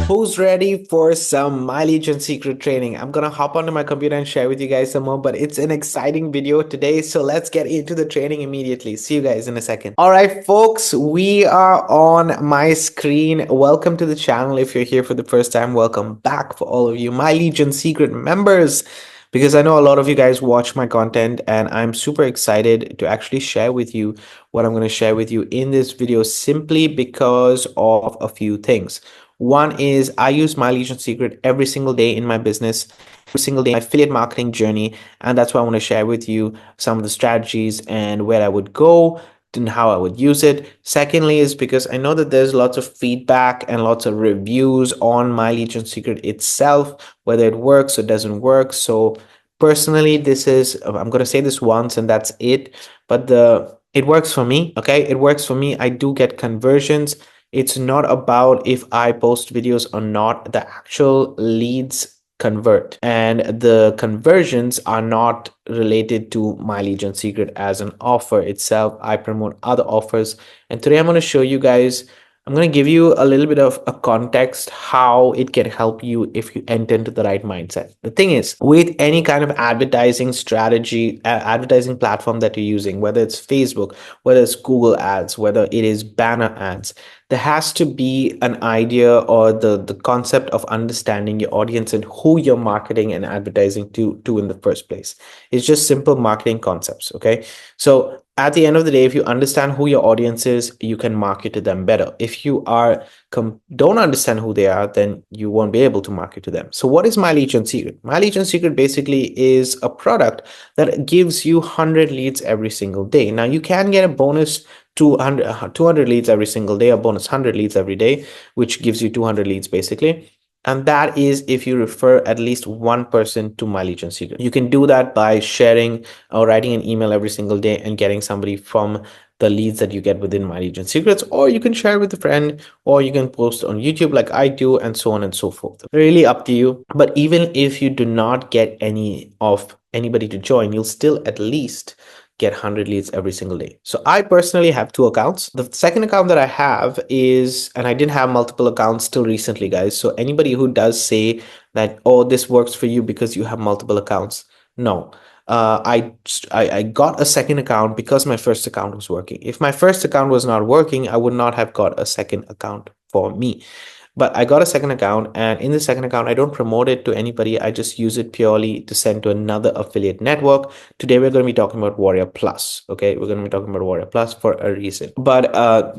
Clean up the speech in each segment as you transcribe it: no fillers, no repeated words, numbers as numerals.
Who's ready for some mileage and secret training? I'm gonna hop onto my computer and share with you guys some more, but it's an exciting video today, so let's get into the training immediately. See you guys in a second. All right, folks, we are on my screen. Welcome to the channel. If you're here for the first time, welcome back for all of you mileage and secret members, because I know a lot of you guys watch my content and I'm super excited to actually share with you what I'm going to share with you in this video, simply because of a few things. One is I use my Legion Secret every single day in my business, every single day in my affiliate marketing journey. And that's why I want to share with you some of the strategies and where I would go and how I would use it. Secondly, is because I know that there's lots of feedback and lots of reviews on my Legion Secret itself, whether it works or doesn't work. So personally, I'm going to say this once and that's it. But it works for me. Okay. It works for me. I do get conversions. It's not about if I post videos or not. The actual leads convert, and the conversions are not related to my Legion Secret as an offer itself. I promote other offers, and today I'm going to show you guys, I'm going to give you a little bit of a context how it can help you if you enter into the right mindset. The thing is, with any kind of advertising strategy, advertising platform that you're using, whether it's Facebook, whether it's Google ads, whether it is banner ads, there has to be an idea or the concept of understanding your audience and who you're marketing and advertising to in the first place. It's just simple marketing concepts. Okay. So at the end of the day, if you understand who your audience is, you can market to them better. If you don't understand who they are, then you won't be able to market to them. So what is My Legion Secret? My Legion Secret basically is a product that gives you 100 leads every single day. Now you can get a bonus 200 leads every single day, a bonus 100 leads every day, which gives you 200 leads basically. And that is if you refer at least one person to My Legion Secret. You can do that by sharing or writing an email every single day and getting somebody from the leads that you get within My Legion Secrets, or you can share with a friend, or you can post on YouTube like I do, and so on and so forth. Really up to you. But even if you do not get anybody to join, you'll still at least get 100 leads every single day. So I personally have 2 accounts. The second account that I have is, and I didn't have multiple accounts till recently, guys. So anybody who does say that, oh, this works for you because you have multiple accounts, no. I got a second account because my first account was working. If my first account was not working, I would not have got a second account for me. But I got a second account, and in the second account, I don't promote it to anybody. I just use it purely to send to another affiliate network. Today, we're going to be talking about Warrior Plus. Okay, we're going to be talking about Warrior Plus for a reason. But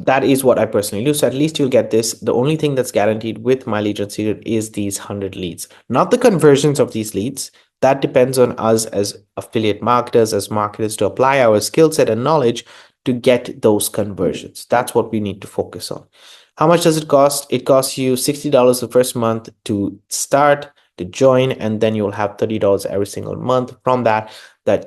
that is what I personally do. So at least you'll get this. The only thing that's guaranteed with My Legion Secret is these 100 leads, not the conversions of these leads. That depends on us as affiliate marketers, as marketers, to apply our skill set and knowledge to get those conversions. That's what we need to focus on. How much does it cost? It costs you $60 the first month to start, to join, and then you'll have $30 every single month from that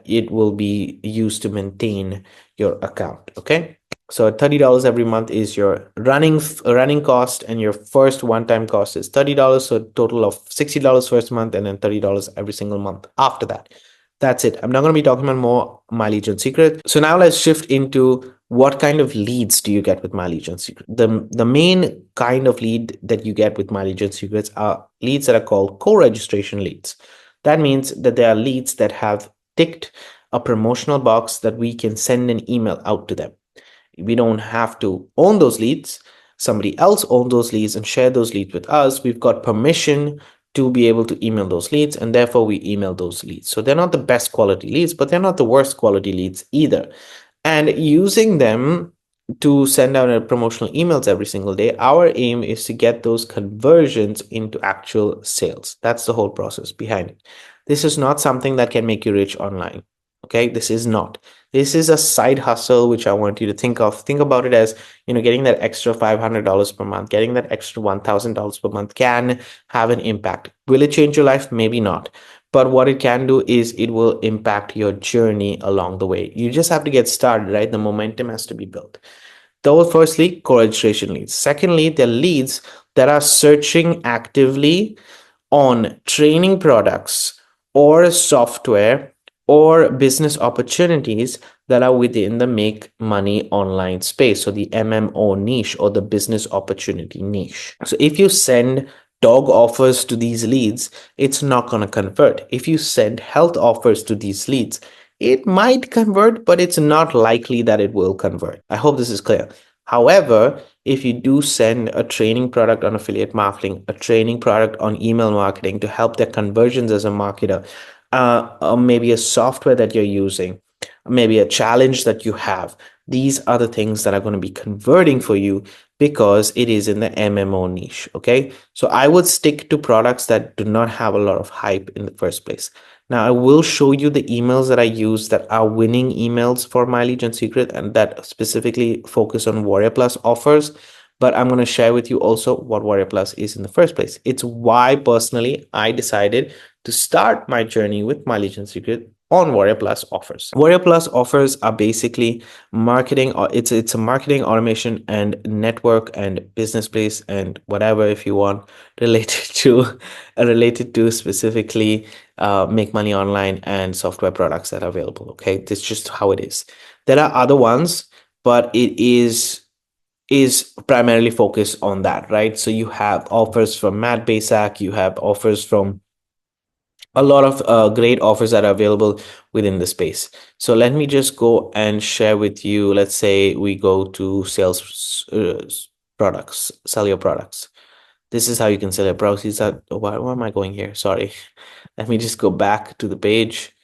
it will be used to maintain your account. Okay. So $30 every month is your running cost, and your first one-time cost is $30. So a total of $60 first month, and then $30 every single month after that. That's it. I'm not going to be talking about more My Legion Secret. So now let's shift into what kind of leads do you get with My Legion Secret. The main kind of lead that you get with My Legion Secrets are leads that are called co-registration leads. That means that they are leads that have ticked a promotional box that we can send an email out to them. We don't have to own those leads. Somebody else owns those leads and share those leads with us. We've got permission to be able to email those leads, and therefore we email those leads. So they're not the best quality leads, but they're not the worst quality leads either. And using them to send out promotional emails every single day, our aim is to get those conversions into actual sales. That's the whole process behind it. This is not something that can make you rich online. Okay, this is not. This is a side hustle, which I want you to think of. Think about it as, getting that extra $500 per month, getting that extra $1,000 per month can have an impact. Will it change your life? Maybe not. But what it can do is it will impact your journey along the way. You just have to get started, right? The momentum has to be built. Those, firstly, co-registration leads. Secondly, they're leads that are searching actively on training products or software or business opportunities that are within the make money online space, so the MMO niche or the business opportunity niche. So if you send dog offers to these leads, it's not going to convert. If you send health offers to these leads, it might convert, but it's not likely that it will convert. I hope this is clear. However, if you do send a training product on affiliate marketing, a training product on email marketing to help their conversions as a marketer, or maybe a software that you're using, maybe a challenge that you have, these are the things that are going to be converting for you because it is in the MMO niche. Okay, so I would stick to products that do not have a lot of hype in the first place. Now I will show you the emails that I use that are winning emails for My Legion Secret and that specifically focus on Warrior Plus offers. But I'm going to share with you also what Warrior Plus is in the first place. It's why personally I decided to start my journey with My Legion Secret on Warrior Plus offers. Warrior Plus offers are basically marketing, or it's a marketing automation and network and business place and whatever, if you want, related to specifically make money online and software products that are available. Okay, that's just how it is. There are other ones, but it is primarily focused on that, right? So you have offers from Matt Basak, you have offers from a lot of great offers that are available within the space. So let me just go and share with you. Let's say we go to sales products, sell your products. This is how you can sell your products. Why am I going here? Sorry. Let me just go back to the page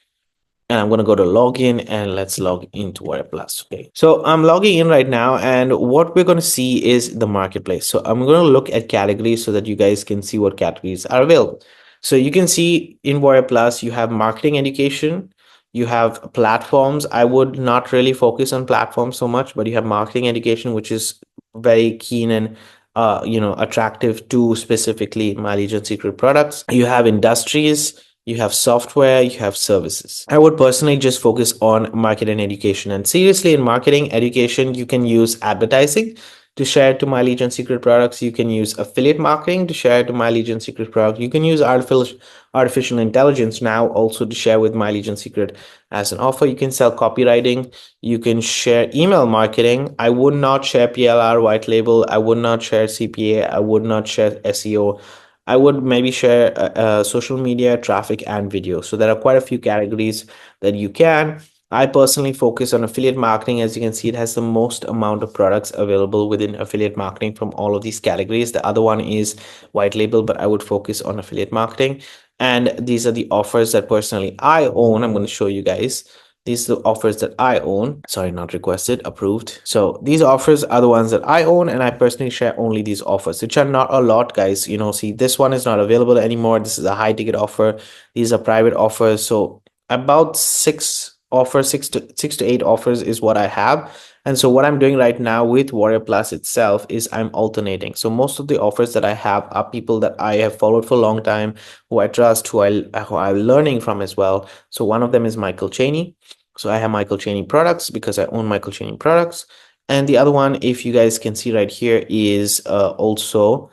and I'm going to go to login and let's log into Warrior Plus. Okay, so I'm logging in right now and what we're going to see is the marketplace. So I'm going to look at categories so that you guys can see what categories are available. So you can see in Warrior Plus, you have marketing education, you have platforms. I would not really focus on platforms so much, but you have marketing education, which is very keen and attractive to specifically My Legion Secret products. You have industries, you have software, you have services. I would personally just focus on market and education. And seriously, in marketing education, you can use advertising to share to My Legion Secret products. You can use affiliate marketing to share to My Legion Secret products. You can use artificial intelligence now also to share with My Legion Secret as an offer. You can sell copywriting. You can share email marketing. I would not share PLR white label. I would not share CPA. I would not share SEO. I would maybe share social media, traffic, and video. So there are quite a few categories that you can. I personally focus on affiliate marketing. As you can see, it has the most amount of products available within affiliate marketing from all of these categories. The other one is white label, but I would focus on affiliate marketing. And these are the offers that personally I own. I'm going to show you guys. These are the offers that I own. Sorry, not requested, approved. So these offers are the ones that I own, and I personally share only these offers, which are not a lot, guys. See, this one is not available anymore. This is a high ticket offer. These are private offers. So about six to eight offers is what I have. And so what I'm doing right now with Warrior Plus itself is I'm alternating. So most of the offers that I have are people that I have followed for a long time, who I trust, who I'm learning from as well. So one of them is Michael Cheney. So I have Michael Cheney products because I own Michael Cheney products. And the other one, if you guys can see right here, is also,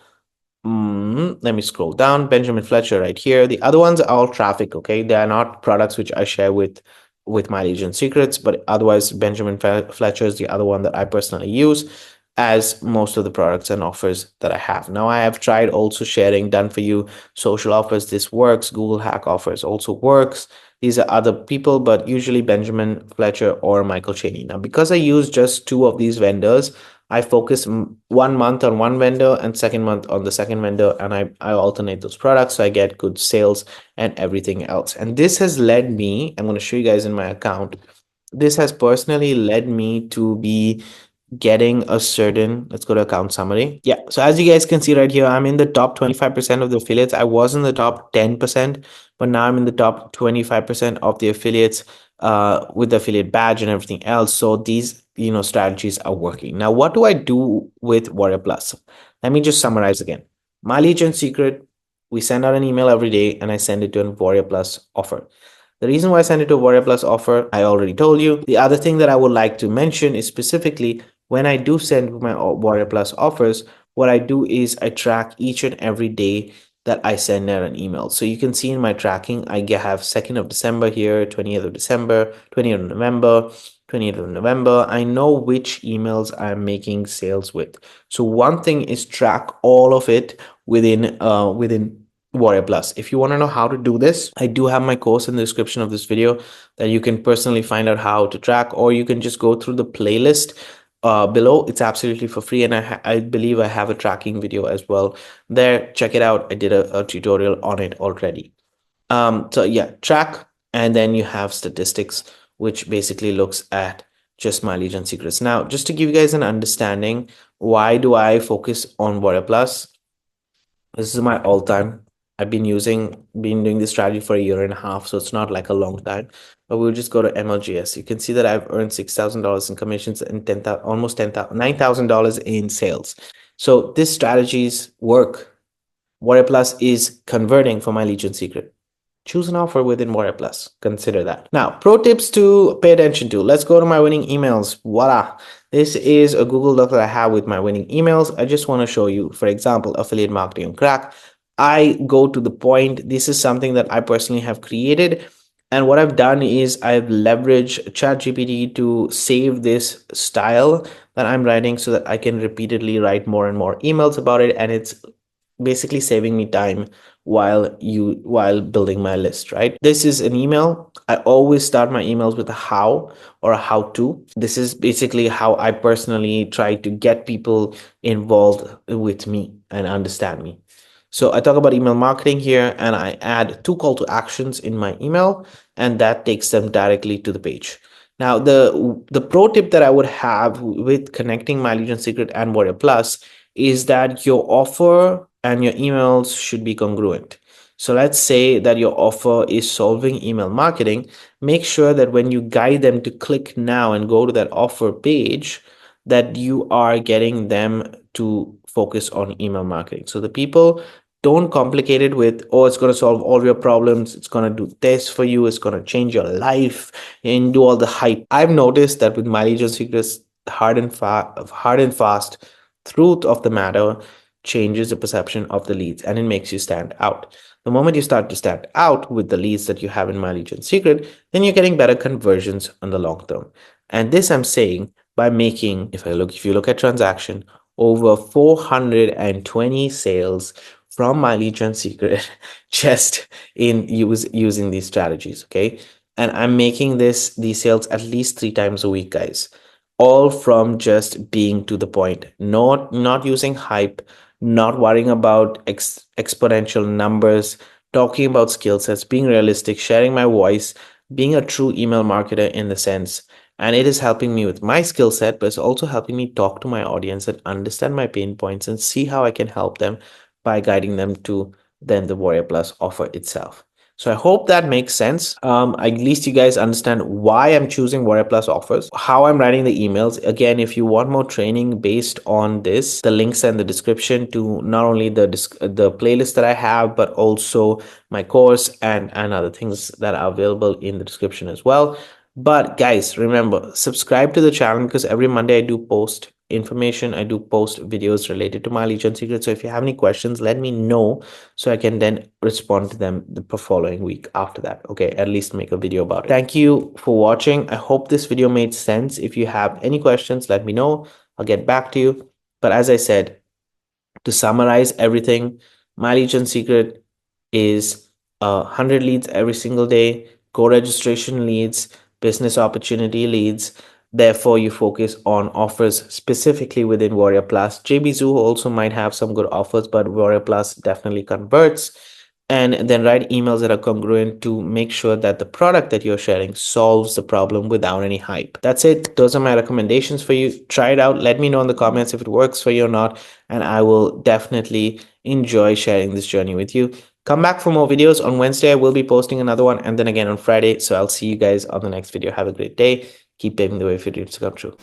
let me scroll down, Benjamin Fletcher right here. The other ones are all traffic, okay? They are not products which I share with My Legion Secrets, but otherwise Benjamin Fletcher is the other one that I personally use, as most of the products and offers that I have. Now I have tried also sharing done for you social offers. This works. Google Hack offers also works. These are other people, but usually Benjamin Fletcher or Michael Cheney. Now, because I use just two of these vendors, I focus 1 month on one vendor and second month on the second vendor, and I alternate those products so I get good sales and everything else. And this has led me, I'm going to show you guys in my account, this has personally led me to be getting a certain, let's go to account summary. Yeah, so as you guys can see right here, I'm in the top 25% of the affiliates. I was in the top 10%, but now I'm in the top 25% of the affiliates with the affiliate badge and everything else. So these strategies are working. Now what do I do with Warrior Plus? Let me just summarize again. My Legion Secret, we send out an email every day and I send it to a Warrior Plus offer. The reason why I send it to a Warrior Plus offer, I already told you. The other thing that I would like to mention is specifically when I do send my Warrior Plus offers, what I do is I track each and every day that I send out an email. So you can see in my tracking, I have 2nd of December here, 20th of December, 20th of November, 28th of November. I know which emails I'm making sales with. So one thing is track all of it within Warrior Plus. If you want to know how to do this, I do have my course in the description of this video that you can personally find out how to track, or you can just go through the playlist below. It's absolutely for free, and I believe I have a tracking video as well there. Check it out. I did a tutorial on it already. So yeah, track, and then you have statistics, which basically looks at just my leads and secrets. Now, just to give you guys an understanding, why do I focus on Warrior Plus? This is my all-time. I've been doing this strategy for a year and a half, so it's not like a long time. But we'll just go to MLGS. You can see that I've earned $6,000 in commissions and almost $9,000 in sales. So these strategies work. Warrior Plus is converting for my Legion secret. Choose an offer within Warrior Plus. Consider that. Now, pro tips to pay attention to. Let's go to my winning emails. Voila. This is a Google Doc that I have with my winning emails. I just want to show you, for example, affiliate marketing on crack. I go to the point. This is something that I personally have created. And what I've done is I've leveraged ChatGPT to save this style that I'm writing so that I can repeatedly write more and more emails about it. And it's basically saving me time while building my list, right? This is an email. I always start my emails with a how or a how to. This is basically how I personally try to get people involved with me and understand me. So I talk about email marketing here, and I add 2 call to actions in my email, and that takes them directly to the page. Now, the pro tip that I would have with connecting my Legion Secret and Warrior Plus is that your offer and your emails should be congruent. So let's say that your offer is solving email marketing. Make sure that when you guide them to click now and go to that offer page, that you are getting them to focus on email marketing. So the people don't complicate it with, oh, it's going to solve all your problems. It's going to do this for you. It's going to change your life and do all the hype. I've noticed that with my Legion Secrets, hard and fast truth of the matter changes the perception of the leads, and it makes you stand out. The moment you start to stand out with the leads that you have in My Legion Secret, then you're getting better conversions on the long term. And this I'm saying by making, if you look at transaction, over 420 sales from My Legion Secret just in using these strategies. Okay. And I'm making these sales at least 3 times a week, guys, all from just being to the point, not using hype, not worrying about exponential numbers, talking about skill sets, being realistic, sharing my voice, being a true email marketer in the sense. And it is helping me with my skill set, but it's also helping me talk to my audience and understand my pain points and see how I can help them by guiding them to then the Warrior Plus offer itself. So I hope that makes sense. At least you guys understand why I'm choosing Warrior Plus offers, how I'm writing the emails. Again, if you want more training based on this, the links are in the description to not only the playlist that I have, but also my course and other things that are available in the description as well. But guys, remember, subscribe to the channel because every Monday I do post information. I do post videos related to My Legion Secret. So if you have any questions, let me know so I can then respond to them the following week after that. Okay, at least make a video about it. Thank you for watching. I hope this video made sense. If you have any questions, let me know. I'll get back to you. But as I said, to summarize everything, My Legion Secret is 100 leads every single day, co-registration leads, business opportunity leads. Therefore, you focus on offers specifically within Warrior Plus. JBZoo also might have some good offers, but Warrior Plus definitely converts. And then write emails that are congruent to make sure that the product that you're sharing solves the problem without any hype. That's it. Those are my recommendations for you. Try it out. Let me know in the comments if it works for you or not. And I will definitely enjoy sharing this journey with you. Come back for more videos. On Wednesday, I will be posting another one, and then again on Friday. So I'll see you guys on the next video. Have a great day. Keep paving the way for your dreams to come true.